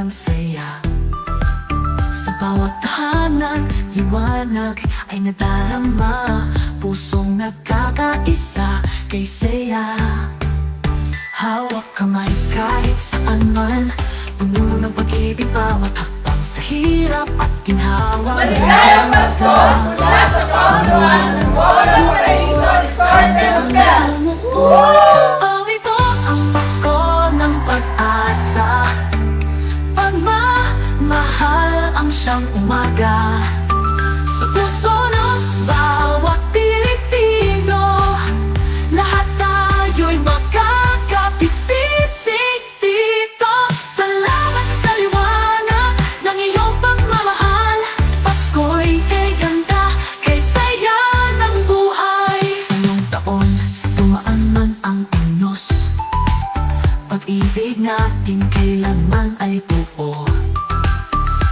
ng saya. Sa bawat tahanan, liwanag ay nadarama, pusong nagkakaisa kay saya. Hawak kamay kahit saan man, puno ng pag-ibig bawat hakbang sa hirap at ginhawa. Maligayang Pasko mula sa pamunuan ng Bola Paraíso Discorde Mundial! Oh, ito ang Pasko ng pag-asa, pagmamahal ang siyang umaga. Sa puso ng bawat Pilipino, lahat tayo'y magkakapipisik dito. Salamat sa liwanag ng iyong pagmamahal. Pasko'y kay ganda, kay saya ng buhay. Ngayong taon, dumaan man ang unos, pag-ibig natin kailanman ay buo.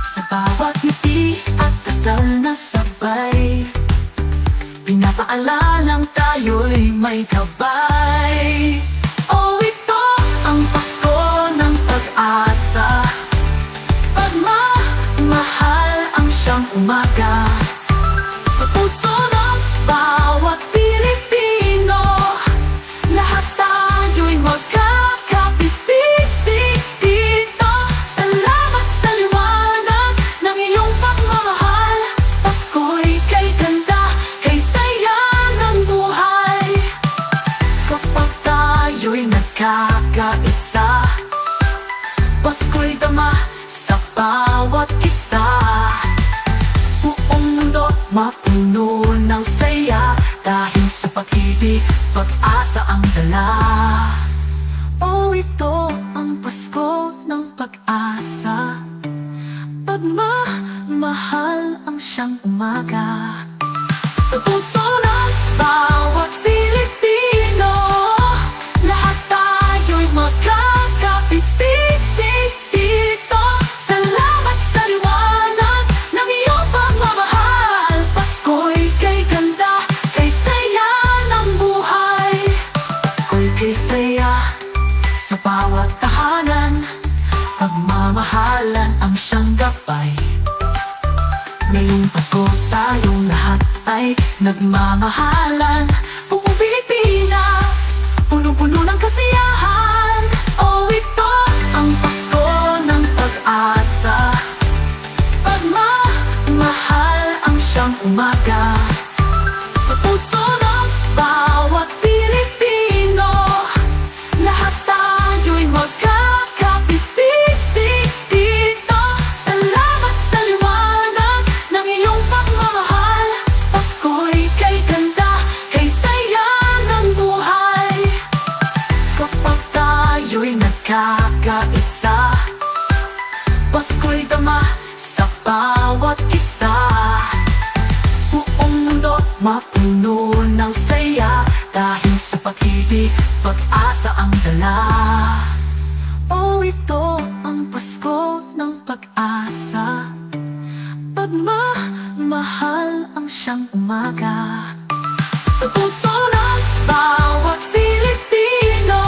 Sa bawat ngiti at dasal na sabay, pinapaalalang tayo'y may gabay. Oh, ito ang Pasko ng pag-asa, pagmamahal ang siyang umaga. Sa puso ng bawat Pilipino, lahat tayo'y magkakapipisik dito. Salamat sa liwanag ng iyong pagmamahal. Pasko'y kay ganda, kay saya ng buhay. Kapag tayo'y nagkakaisa, Pasko'y dama sa bawat isa. Buong mundo mapuno ng saya, dahil sa pag-ibig, pag-asa ang dala. Oh, ito ang Pasko ng pag-asa, pagmamahal ang siyang umaga. Sa puso ng bawat Pilipino, lahat tayo'y magkakapipisik dito. Salamat sa liwanag ng iyong pagmamahal. Pasko'y kay ganda, kay saya ng buhay. Pasko'y kay saya sa bawat tahanan, pagmamahalan ang siyang gabay. Ngayong Pasko tayong lahat ay nagmamahalan. Buong Pilipinas, punong-puno ng kasiyahan. Oh, ito ang Pasko ng pag-asa, pagmamahal ang siyang umaga. Sa puso ng bawat Pilipino, lahat tayo'y magkakapipisik dito. Salamat sa liwanag ng iyong pagmamahal. Pasko'y kay ganda, kay saya ng buhay. Kapag tayo'y nagkakaisa, Pasko'y dama sa bawat isa. Buong mundo mapuno ng saya, dahil sa pag-ibig, pag-asa ang dala. Oh, ito ang Pasko ng pag-asa, pagmamahal ang siyang umaga. Sa puso ng bawat Pilipino,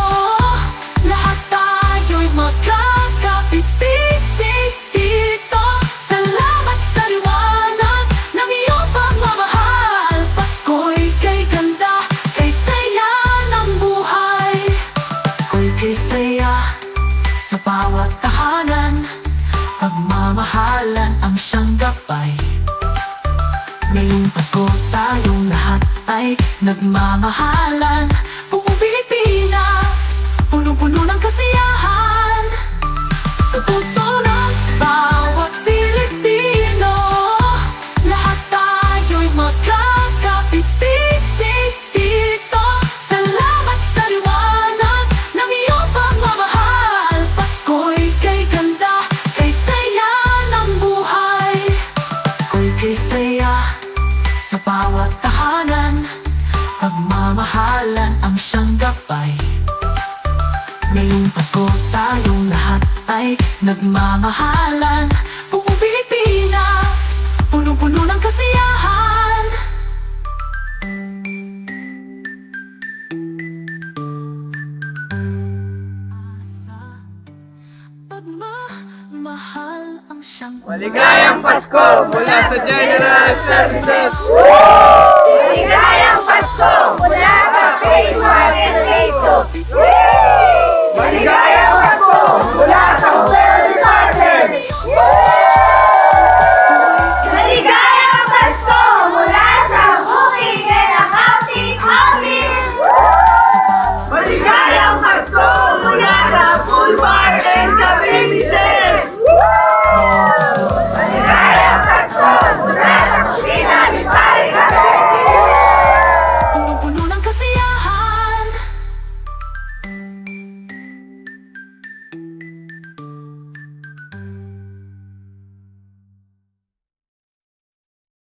lahat tayo'y magkakapipisik dito. Salamat sa liwanag ng iyong pagmamahal. Pasko'y kay ganda, kay saya ng buhay. Pasko'y kay saya sa bawat tahanan, pagmamahalan ang siyang gabay. Ngayong Pasko tayong lahat ay nagmamahalan. Buong Pilipinas, punong-puno ng kasiyahan. Sa puso ng bawat Pilipino, lahat tayo'y magkakapipisik dito. Salamat sa liwanag ng iyong pagmamahal. Pasko'y kay ganda, kay saya ng buhay. Pasko'y kay saya sa bawat tahanan, pagmamahalan ang siyang gabay. Ngayong Pasko tayong lahat ay nagmamahalan. Buong Pilipinas, punong-puno ng kasiyahan. pagmamahal ang siyang Maligayang Pasko mula sa General Services! Maligayang Pasko mula sa Phase 1 and Phase 2! Maligayang Pasko mula